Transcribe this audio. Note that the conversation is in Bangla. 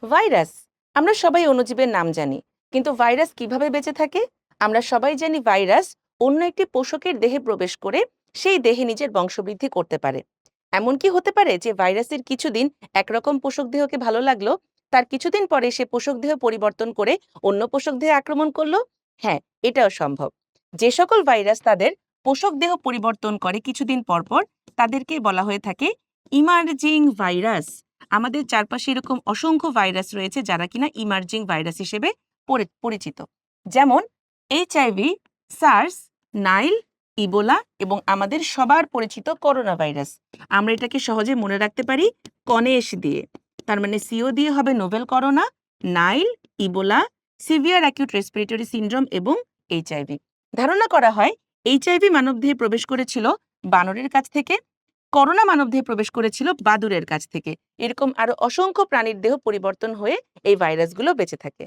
ভাইরাস। আমরা সবাই অণুজীবের নাম জানি, কিন্তু ভাইরাস কিভাবে বেঁচে থাকে? আমরা সবাই জানি ভাইরাস অন্য একটি পোষকের দেহে প্রবেশ করে সেই দেহে নিজের বংশবৃদ্ধি করতে পারে। এমন কি হতে পারে যে ভাইরাসের কিছুদিন একরকম পোষক দেহকে ভালো লাগলো, তার কিছুদিন পরে সে পোষক দেহ পরিবর্তন করে অন্য পোষক দেহে আক্রমণ করলো? হ্যাঁ, এটাও সম্ভব। যে সকল ভাইরাস তাদের পোষক দেহ পরিবর্তন করে কিছুদিন পর পর, তাদেরকে বলা হয়ে থাকে ইমার্জিং ভাইরাস। আমাদের চারপাশে এরকম অসংখ্য ভাইরাস রয়েছে যারা কিনা ইমার্জিং ভাইরাস হিসেবে পরিচিত। যেমন এইচআইভি, সার্স, নাইল, ইবোলা এবং আমাদের সবার পরিচিত করোনা ভাইরাস। আমরা এটাকে সহজে মনে রাখতে পারি কনেশ দিয়ে। তার মানে সিও দিয়ে হবে novel corona, Nile, Ebola, severe acute respiratory syndrome এবং এইচআইভি। ধারণা করা হয় এইচআইভি মানবদেহে প্রবেশ করেছিল বানরের কাছ থেকে, করোনা মানবদেহে প্রবেশ করেছিল বাদুড়ের কাছ থেকে। এরকম আরো অসংখ্য প্রাণীর দেহ পরিবর্তন হয়ে এই ভাইরাসগুলো বেঁচে থাকে।